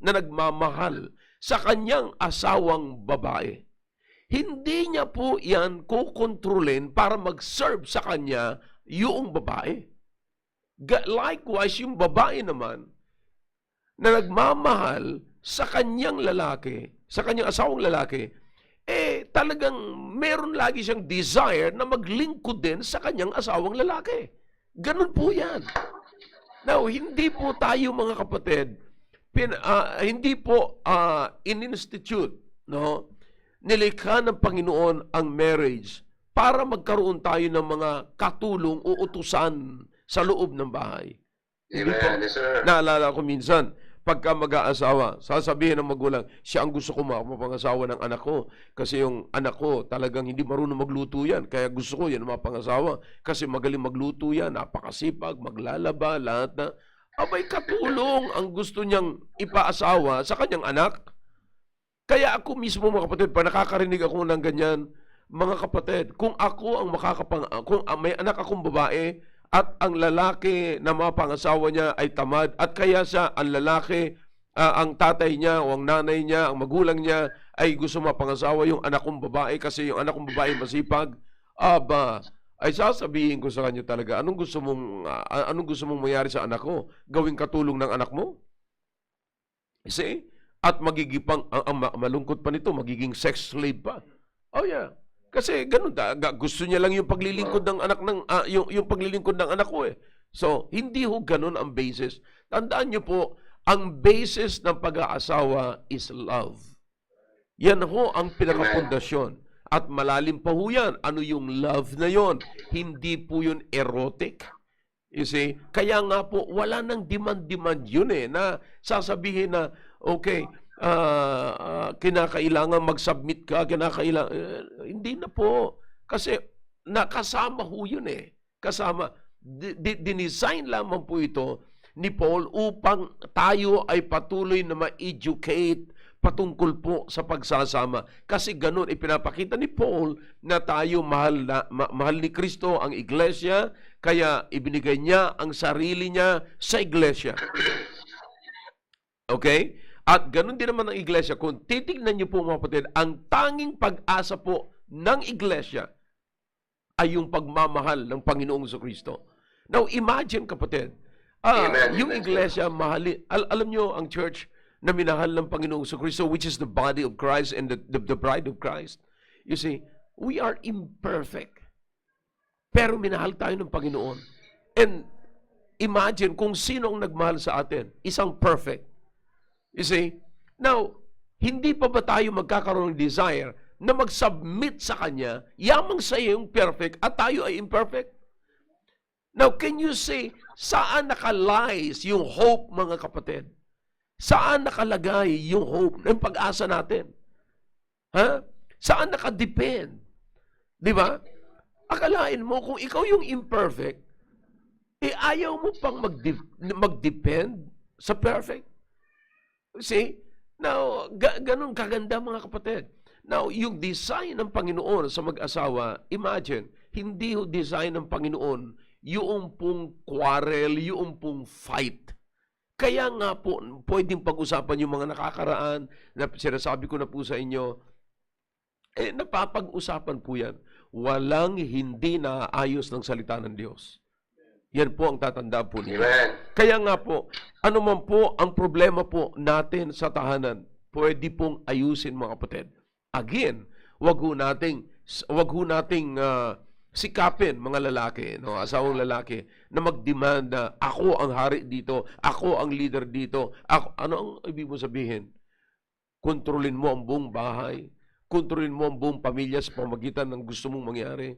na nagmamahal sa kanyang asawang babae, hindi niya po yan kukontrolin para mag-serve sa kanya yung babae. Likewise, yung babae naman na nagmamahal sa kanyang lalaki, sa kanyang asawang lalaki, talagang meron lagi siyang desire na maglingkod din sa kanyang asawang lalaki. Ganun po yan. Now, hindi po tayo mga kapatid, hindi po in-institute, no? Nilikha ng Panginoon ang marriage para magkaroon tayo ng mga katulong o utusan sa loob ng bahay. Hindi po. Amen. Yes, sir. Naalala ko minsan, pagka mag-aasawa, sasabihin ng magulang, siya ang gusto ko mapangasawa ng anak ko. Kasi yung anak ko talagang hindi marunong magluto yan. Kaya gusto ko yan mapangasawa. Kasi magaling magluto yan, napakasipag, maglalaba, lahat na. Abay, katulong ang gusto niyang ipaasawa sa kanyang anak. Kaya ako mismo mga kapatid, pa nakakarinig ako ng ganyan, mga kapatid, kung ako ang kung may anak akong babae, at ang lalaki na mapangasawa niya ay tamad at kaya siya, ang lalaki, ang tatay niya o ang nanay niya, ang magulang niya ay gusto mapangasawa yung anak kong babae kasi yung anak kong babae masipag, ay sasabihin ko sa kanya talaga, anong gusto mong mayari sa anak ko? Gawing katulong ng anak mo? See? At magiging ang malungkot pa nito, magiging sex slave pa. Oh yeah. Kasi ganun, gusto niya lang yung paglilingkod ng anak yung paglilingkod ng anak ko eh. So, hindi ho ganun ang basis. Tandaan niyo po, ang basis ng pag-aasawa is love. Yan ho ang pinakapundasyon. At malalim pa ho yan. Ano yung love na yon? Hindi po yun erotic. You see? Kaya nga po, wala nang demand yun eh, na sasabihin na, okay, kinakailangan mag-submit ka, hindi na po. Kasi nakasama ho yun eh. Kasama. Dinesign lamang po ito ni Paul upang tayo ay patuloy na ma-educate patungkol po sa pagsasama. Kasi ganun, ipinapakita ni Paul na tayo mahal ni Kristo ang iglesia, kaya ibinigay niya ang sarili niya sa iglesia. Okay? At ganun din naman ang iglesia. Kung titignan niyo po mga kapatid, ang tanging pag-asa po ng iglesia ay yung pagmamahal ng Panginoong Jesucristo. Now, imagine kapatid, yung iglesia, alam niyo ang church na minahal ng Panginoong Jesucristo, which is the body of Christ and the bride of Christ. You see, we are imperfect. Pero minahal tayo ng Panginoon. And imagine kung sino ang nagmahal sa atin. Isang perfect. You see? Now, hindi pa ba tayo magkakaroon ng desire na mag-submit sa Kanya, yamang sa iyo yung perfect at tayo ay imperfect? Now, can you say, saan nakalies yung hope, mga kapatid? Saan nakalagay yung hope ng pag-asa natin? Ha? Saan nakadepend? Di ba? Akalain mo, kung ikaw yung imperfect, ayaw mo pang mag-depend sa perfect. See? Now, ganun kaganda, mga kapatid. Now, yung design ng Panginoon sa mag-asawa, imagine, hindi yung design ng Panginoon yung pong quarrel, yung pong fight. Kaya nga po, pwedeng pag-usapan yung mga nakakaraan, na sinasabi ko na po sa inyo, napapag-usapan po yan. Walang hindi naayos ng salita ng Diyos. Yan po ang tatandaan po niyo. Kaya nga po, ano man po ang problema po natin sa tahanan, pwede pong ayusin, mga kapatid. Again, wag ho nating sikapin, mga lalaki, no, asawang lalaki, na mag-demand na ako ang hari dito, ako ang leader dito. Ano ang ibig mo sabihin? Kontrolin mo ang buong bahay, kontrolin mo ang buong pamilya sa pamagitan ng gusto mong mangyari.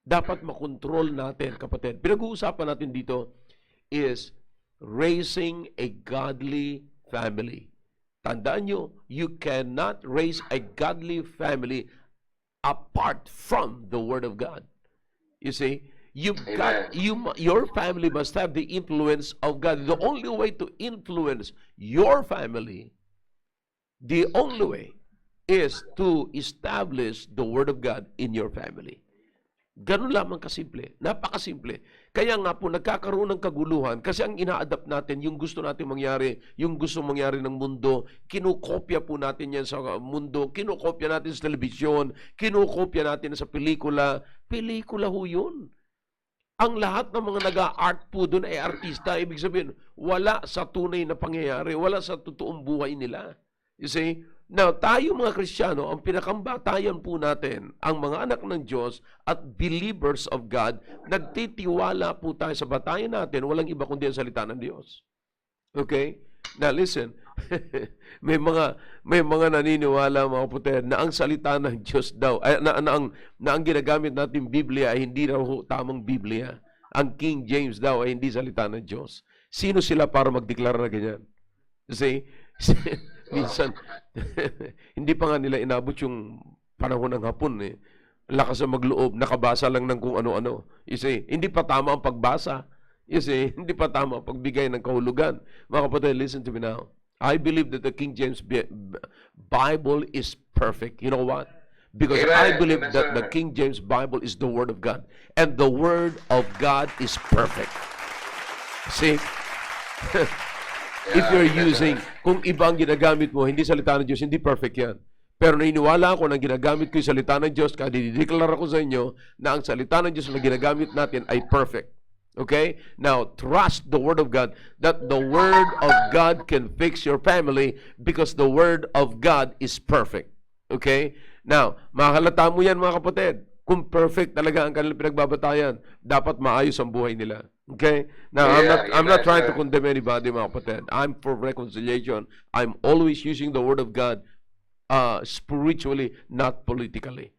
Dapat makontrol natin, kapatid. Pinag-uusapan natin dito is raising a godly family. Tandaan nyo, you cannot raise a godly family apart from the Word of God. You see, your family must have the influence of God. The only way to influence your family, the only way is to establish the Word of God in your family. Ganun lamang kasimple. Napakasimple. Kaya nga po, nagkakaroon ng kaguluhan kasi ang ina-adapt natin, yung gusto natin mangyari, yung gusto mangyari ng mundo, kinukopya po natin yan sa mundo, kinukopya natin sa telebisyon, kinukopya natin sa pelikula. Pelikula ho yun. Ang lahat ng mga nag-art po doon ay artista. Ibig sabihin, wala sa tunay na pangyayari, wala sa totoong buhay nila. You see? Now, tayo mga Kristiyano, ang pinakambatayan po natin, ang mga anak ng Diyos at believers of God, nagtitiwala po tayo sa batayan natin, walang iba kundi ang salita ng Diyos. Okay? Now, listen, may mga naniniwala, mga kapatid, na ang salita ng Diyos daw, na ang ginagamit natin Biblia ay hindi raw tamang Biblia. Ang King James daw ay hindi salita ng Diyos. Sino sila para magdeklara na ganyan? See? Minsan, hindi pa nga nila inabot yung panahon ng hapon eh. Lakas na magloob, nakabasa lang ng kung ano-ano. You see, hindi pa tama ang pagbasa. You see, hindi pa tama ang pagbigay ng kahulugan. Mga kapatid, listen to me now. I believe that the King James Bible is perfect. You know what? Because I believe that the King James Bible is the Word of God. And the Word of God is perfect. See? If you're using, kung iba ang ginagamit mo, hindi salita ng Diyos, hindi perfect yan. Pero naniniwala ako na ginagamit ko yung salita ng Diyos, kaya dideklara ko sa inyo na ang salita ng Diyos na ginagamit natin ay perfect. Okay? Now, trust the Word of God that the Word of God can fix your family because the Word of God is perfect. Okay? Now, makahalata mo yan, mga kapatid. Kung perfect talaga ang kanilang pinagbabatayan, dapat maayos ang buhay nila. Okay? Now, I'm not trying to condemn anybody, mga kapatid. I'm for reconciliation. I'm always using the Word of God spiritually, not politically.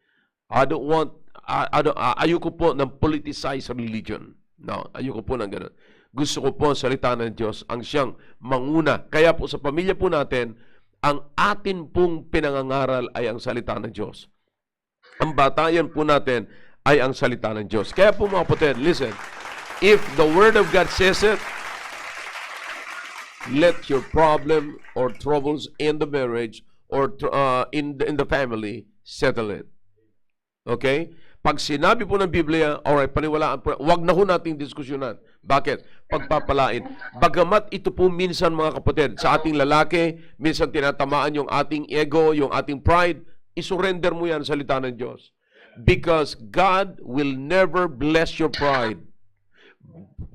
Ayoko po ng politicized religion. No, ayoko po ng ganun. Gusto ko po ang salita ng Diyos ang siyang manguna. Kaya po sa pamilya po natin, ang atin pong pinangangaral ay ang salita ng Diyos. Ang batayan po natin ay ang salita ng Diyos. Kaya po, mga kapatid, listen. If the Word of God says it, let your problem or troubles in the marriage or in the family settle it. Okay? Pag sinabi po ng Biblia, alright, paniwalaan po, wag na ho nating diskusyonan. Bakit? Pagpapalain. Bagamat ito po minsan, mga kapatid, sa ating lalaki, minsan tinatamaan yung ating ego, yung ating pride, isurrender mo yan sa salita ng Diyos. Because God will never bless your pride.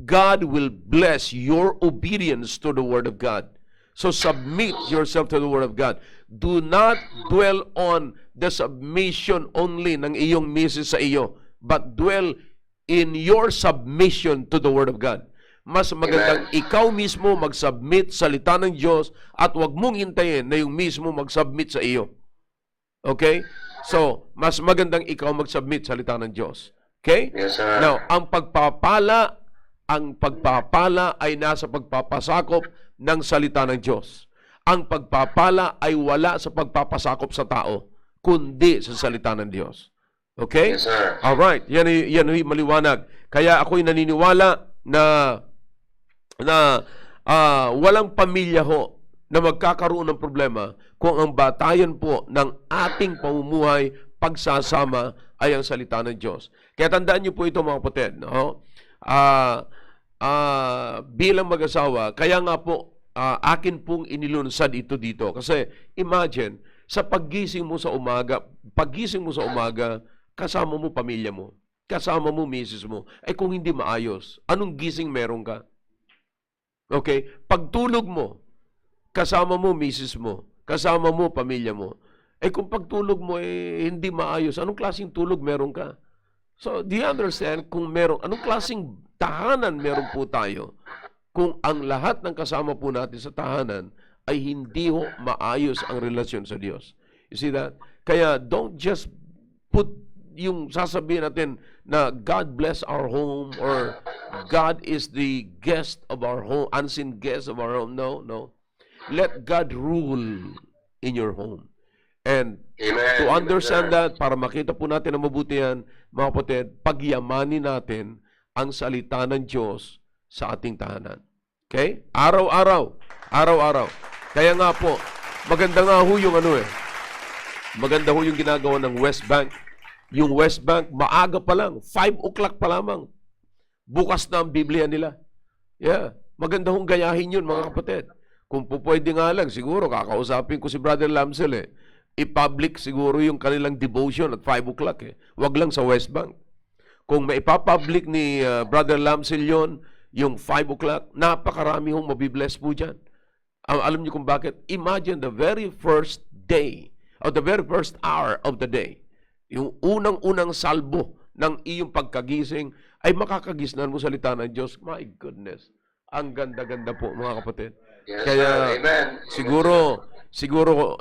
God will bless your obedience to the Word of God. So submit yourself to the Word of God. Do not dwell on the submission only ng iyong misis sa iyo, but dwell in your submission to the Word of God. Mas magandang ikaw mismo mag-submit sa salita ng Diyos at huwag mong hintayin na yung mismo mag-submit sa iyo. Okay? So, mas magandang ikaw mag-submit sa salita ng Diyos. Okay? Yes, sir. Now, ang pagpapala ay nasa pagpapasakop ng salita ng Diyos. Ang pagpapala ay wala sa pagpapasakop sa tao, kundi sa salita ng Diyos. Okay? Yes, sir. Alright, yan ay maliwanag. Kaya ako'y naniniwala na walang pamilya ho na magkakaroon ng problema kung ang batayan po ng ating pamumuhay, pagsasama ay ang salita ng Diyos. Kaya tandaan niyo po ito mga kapatid. No? Bilang mag-asawa, kaya nga po akin pong inilunsad ito dito. Kasi imagine, sa paggising mo sa umaga, kasama mo pamilya mo, kasama mo misis mo, kung hindi maayos, anong gising meron ka? Okay? Pagtulog mo, kasama mo misis mo, kasama mo pamilya mo, kung pagtulog mo hindi maayos, anong klaseng tulog meron ka? So, do you understand kung anong klaseng tahanan meron po tayo kung ang lahat ng kasama po natin sa tahanan ay hindi ho maayos ang relasyon sa Diyos. You see that? Kaya don't just put yung sasabihin natin na God bless our home or God is the guest of our home, unseen guest of our home. No, no. Let God rule in your home. And Amen. to understand that, para makita po natin ang mabuti yan, mga kapatid, pagyamanin natin ang salita ng Diyos sa ating tahanan. Okay? Araw-araw. Araw-araw. Kaya nga po, maganda nga ho yung maganda ho yung ginagawa ng West Bank. Yung West Bank, maaga pa lang, 5 o'clock pa lamang, bukas na ang Biblia nila. Yeah. Maganda hong gayahin yun, mga kapatid. Kung po pwede nga lang, siguro, kakausapin ko si Brother Lamsel i-public siguro yung kanilang devotion at 5 o'clock Wag lang sa West Bank. Kung maipapublic ni Brother Lamsel yon, yung 5 o'clock, napakarami hong mabibless po dyan. Alam niyo kung bakit? Imagine the very first day, or the very first hour of the day, yung unang-unang salbo ng iyong pagkagising, ay makakagisnan mo salita ng Diyos. My goodness. Ang ganda-ganda po, mga kapatid. Yes, Kaya, sir. Amen. siguro,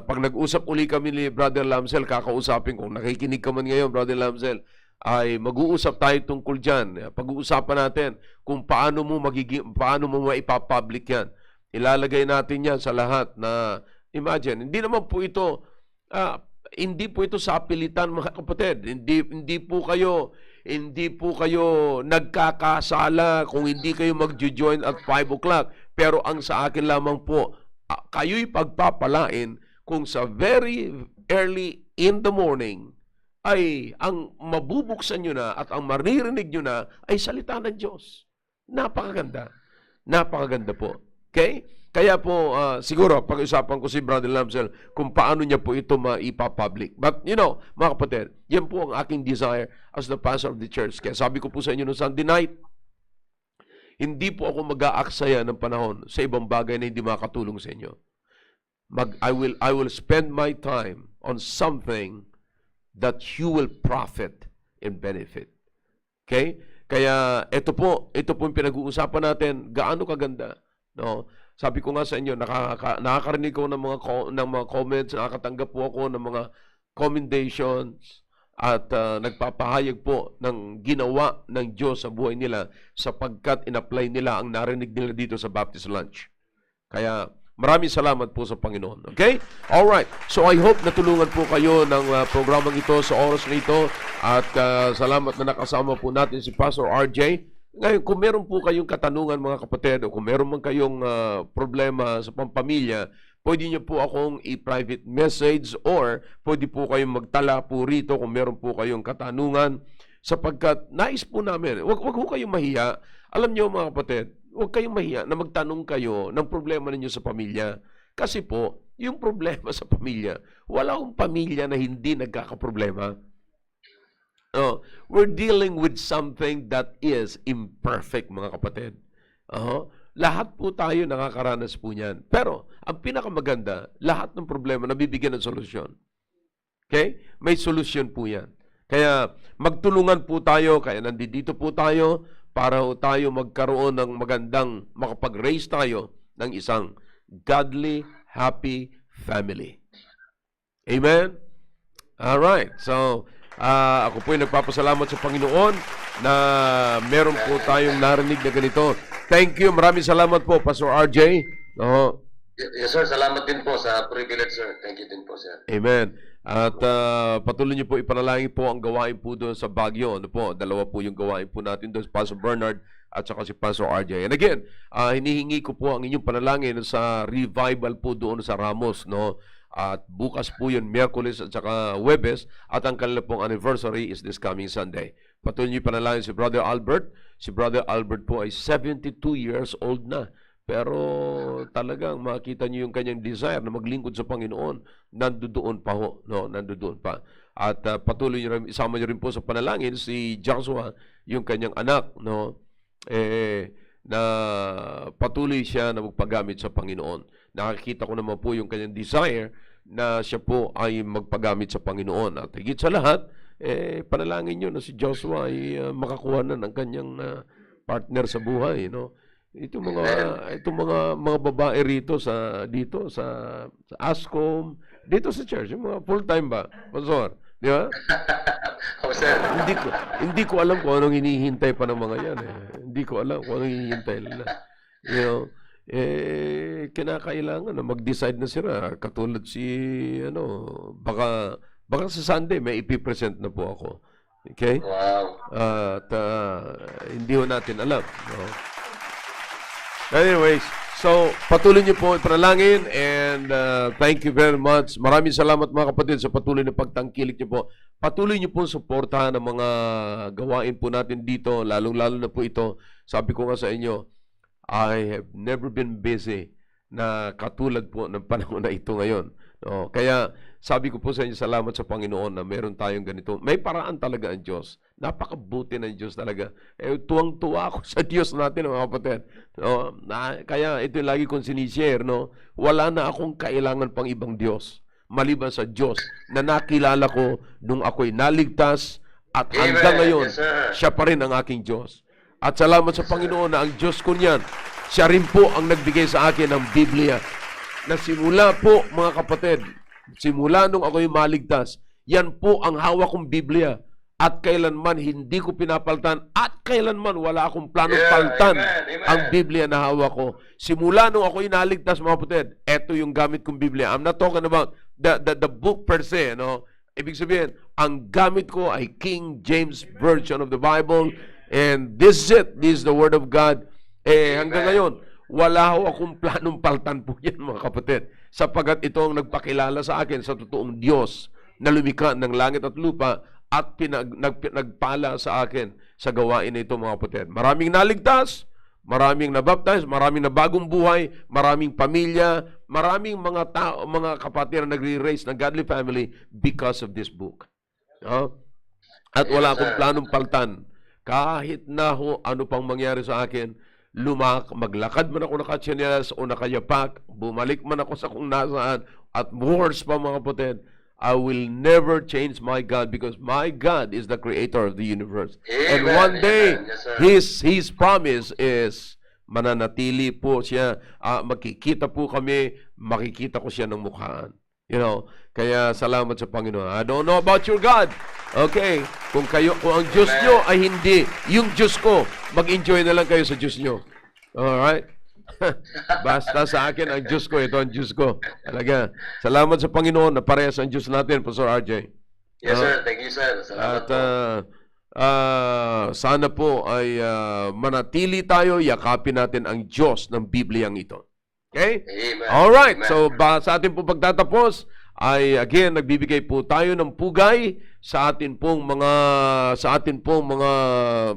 pag nag-usap uli kami ni Brother Lamsel, kakausapin kung nakikinig ka man ngayon, Brother Lamsel, ay mag-uusap tayo tungkol dyan. Pag-uusapan natin kung paano mo maipapublic yan. Ilalagay natin yan sa lahat na, imagine, hindi po ito sapilitan, mga kapatid. Hindi po kayo nagkakasala kung hindi kayo mag-join at 5 o'clock. Pero ang sa akin lamang po, kayo'y pagpapalain kung sa very early in the morning ay ang mabubuksan nyo na at ang maririnig nyo na ay salita ng Diyos. Napakaganda. Napakaganda po. Okay? Kaya po, siguro, pag-usapan ko si Brother Lamsel kung paano niya po ito maipapublic. But, mga kapatid, yan po ang aking desire as the pastor of the church. Kaya sabi ko po sa inyo no Sunday night, hindi po ako mag-aaksaya ng panahon sa ibang bagay na hindi makatulong sa inyo. I will spend my time on something that you will profit and benefit. Okay? Kaya ito po yung pinag-uusapan natin, gaano kaganda, no? Sabi ko nga sa inyo, nakakarinig ko ng mga comments, nakakatanggap po ako ng mga commendations at nagpapahayag po ng ginawa ng Diyos sa buhay nila sapagkat in-apply nila ang narinig nila dito sa Baptist Lunch. Kaya maraming salamat po sa Panginoon. Okay? Alright. So I hope natulungan po kayo ng programang ito sa oras na ito at salamat na nakasama po natin si Pastor RJ. Ngayon, kung meron po kayong katanungan mga kapatid o kung meron man kayong problema sa pampamilya, pwede niyo po akong i-private message or pwede po kayong magtala po rito kung meron po kayong katanungan sapagkat nais po namin. Wag po kayong mahiya. Alam niyo mga kapatid, huwag kayong mahiya na magtanong kayo ng problema ninyo sa pamilya. Kasi po, yung problema sa pamilya, wala akong pamilya na hindi nagkakaproblema. We're dealing with something that is imperfect, mga kapatid. Lahat po tayo nakakaranas po niyan. Pero, ang pinakamaganda, lahat ng problema nabibigyan ng solusyon. Okay? May solusyon po yan. Kaya, magtulungan po tayo, kaya nandito po tayo, para tayo magkaroon ng magandang, makapag-raise tayo ng isang godly, happy family. Amen? Alright. So, ako po ay nagpapasalamat sa Panginoon na meron po tayong narinig na ganito. Thank you. Maraming salamat po, Pastor RJ. Yes, sir. Salamat din po sa privilege, sir. Thank you din po, sir. Amen. At patuloy niyo po ipanalangin po ang gawain po doon sa Baguio. Ano po? Dalawa po yung gawain po natin doon, Pastor Bernard at saka si Pastor RJ. And again, hinihingi ko po ang inyong panalangin sa revival po doon sa Ramos, no? At bukas po yun, Miyerkules at saka Huwebes, at ang kanila pong anniversary is this coming Sunday. Patuloy niyo panalangin si Brother Albert. Si Brother Albert po ay 72 years old na. Pero talagang makita niyo yung kanyang desire na maglingkod sa Panginoon, nandoon pa ho, no? Nandoon pa. At patuloy niyo rin, isama niyo rin po sa panalangin si Joshua, yung kanyang anak, no? Na patuloy siya na magpagamit sa Panginoon. Nakikita ko naman po yung kanyang desire na siya po ay magpagamit sa Panginoon. At higit sa lahat, panalangin niyo na si Joshua ay makakuha na ng kanyang partner sa buhay, no? Itong mga babae rito sa ASCOM, dito sa church, yung mga full-time ba, Pastor? Di ba? Oh, sir. Hindi ko alam kung anong hinihintay pa ng mga yan. Hindi ko alam kung anong hinihintay nila. You know, kinakailangan na mag-decide na sila. Katulad baka sa Sunday may ipipresent na po ako. Okay? Wow. At hindi ho natin alam. No? Anyways, so patuloy niyo po ipanalangin and thank you very much. Maraming salamat mga kapatid sa patuloy na pagtangkilik niyo po. Patuloy niyo po suportahan ang mga gawain po natin dito, lalong-lalo na po ito. Sabi ko nga sa inyo, I have never been busy na katulad po ng panahon na ito ngayon. No? Kaya sabi ko po sa inyo, salamat sa Panginoon na meron tayong ganito. May paraan talaga ang Diyos. Napakabuti ng Diyos talaga. Tuwang-tuwa ako sa Diyos natin, mga kapatid. No? Kaya ito yung lagi kong sinishare. No? Wala na akong kailangan pang ibang Diyos maliban sa Diyos na nakilala ko nung ako'y naligtas at hanggang ngayon, siya pa rin ang aking Diyos. At salamat sa Panginoon na ang Diyos ko niyan, siya rin po ang nagbigay sa akin ng Biblia. Na simula po, mga kapatid, simula nung ako'y maligtas, yan po ang hawak kong Biblia. At kailanman hindi ko pinapaltan at kailanman wala akong planong paltan ang Biblia na hawak ko. Simula nung ako'y naligtas, mga kapatid, eto yung gamit kong Biblia. I'm not talking about the book per se, no? Ibig sabihin, ang gamit ko ay King James Version of the Bible, and this is it. This is the Word of God. Hanggang ngayon, wala ho akong planong paltan po yan, mga kapatid. Sapagat ito ang nagpakilala sa akin sa totoong Diyos na lumikha ng langit at lupa at nagpala sa akin sa gawain na ito, mga kapatid. Maraming naligtas, maraming nabaptize, maraming nabagong buhay, maraming pamilya, maraming mga tao, mga kapatid na nagre-raise ng godly family because of this book. At wala akong planong paltan. Kahit na ho, ano pang mangyari sa akin, maglakad man ako nakatsinelas o nakayapak, bumalik man ako sa kung nasaan, at worse pa, mga kapatid, I will never change my God because my God is the creator of the universe. Amen. And one day, Yes, His promise is mananatili po siya, makikita po kami, makikita ko siya ng mukhaan. You know, kaya salamat sa Panginoon. I don't know about your God. Okay, kung ang Diyos nyo ay hindi yung Diyos ko, mag-enjoy na lang kayo sa Diyos nyo. Alright? Basta sa akin ang Diyos ko, ito ang Diyos ko. Talaga. Salamat sa Panginoon na parehas ang Diyos natin, Pastor RJ. Yes, sir. Thank you, sir. Salamat po. Sana po ay manatili tayo, yakapin natin ang Diyos ng Bibliang ito. Okay? Amen. Alright. Amen. So, sa ating po pagtatapos, ay again, nagbibigay po tayo ng pugay sa atin pong mga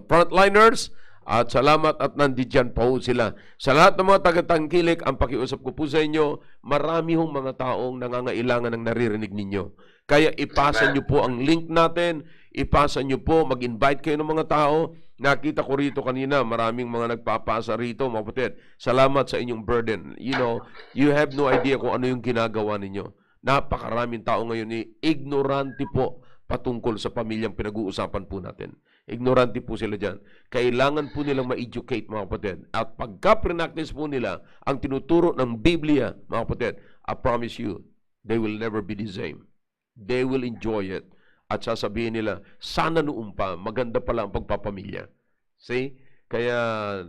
frontliners. At salamat at nandiyan pa ho sila. Sa lahat ng mga tagatangkilik, ang pakiusap ko po sa inyo, marami hong mga taong nangangailangan ng naririnig ninyo. Kaya ipasa nyo po ang link natin, ipasa nyo po, mag-invite kayo ng mga tao Nakita ko rito kanina, maraming mga nagpapasa rito, mga kapatid. Salamat sa inyong burden. You know, you have no idea kung ano yung ginagawa ninyo. Napakaraming tao ngayon ignorante po patungkol sa pamilyang pinag-uusapan po natin. Ignorante po sila dyan. Kailangan po nilang ma-educate, mga kapatid. At pagka pre-practice po nila ang tinuturo ng Biblia, mga kapatid, I promise you, they will never be the same. They will enjoy it. At sasabihin nila, sana noon pa, maganda pala ang pagpapamilya. See? Kaya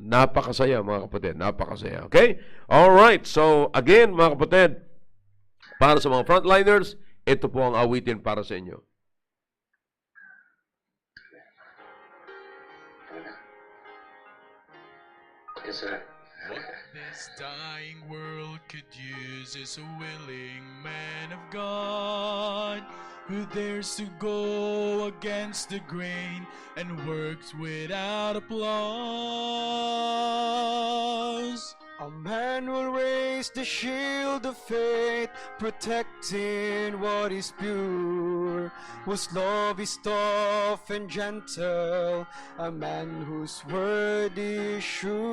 napakasaya, mga kapatid. Napakasaya. Okay? Alright. So, again, mga kapatid, para sa mga frontliners, ito po ang awitin para sa inyo. Yes, sir. What this dying world could use is a willing man of God who dares to go against the grain and works without applause. A man will raise the shield of faith, protecting what is pure, whose love is tough and gentle, a man whose word is sure.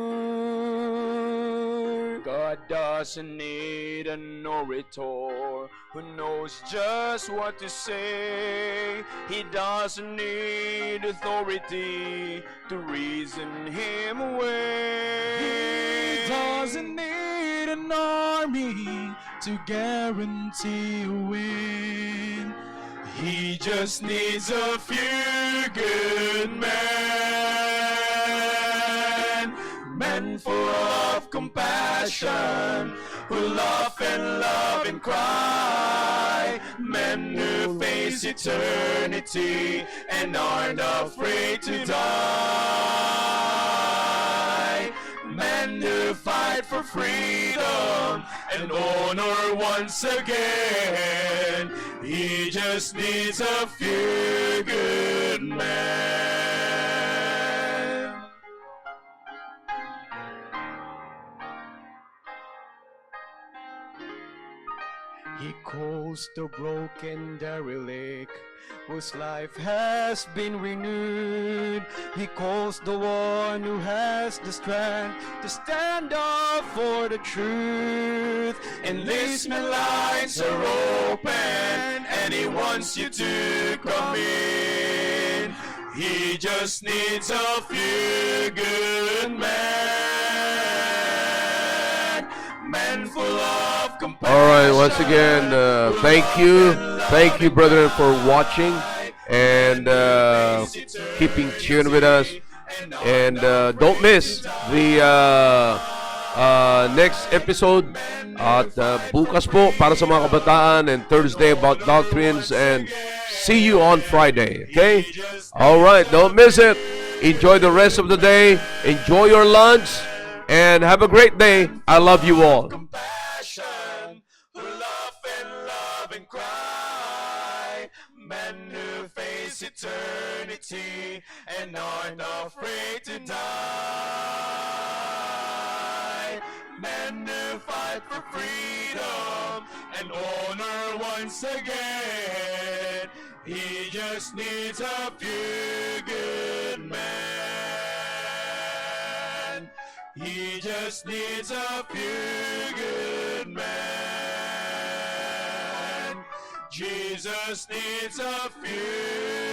God doesn't need an orator who knows just what to say. He doesn't need authority to reason him away. He doesn't need an army to guarantee a win. He just needs a few good men. Men full of compassion, who laugh and love and cry. Men who face eternity and aren't afraid to die. Men who fight for freedom and honor once again. He just needs a few good men. He calls the broken derelict, whose life has been renewed. He calls the one who has the strength to stand up for the truth. Enlistment lights are open, and he wants you to come in. He just needs a few good men, men full of compassion. All right, once again, thank you, brethren, for watching and keeping tuned with us. And don't miss the next episode at bukas po para sa mga kabataan, and Thursday about doctrines, and see you on Friday. Okay? All right, don't miss it. Enjoy the rest of the day. Enjoy your lunch, and have a great day. I love you all. Compassion, who laugh and love and cry. Men who face eternity and aren't afraid to die. Men who fight for freedom and honor once again. He just needs a few good men. He just needs a few good men. Jesus needs a few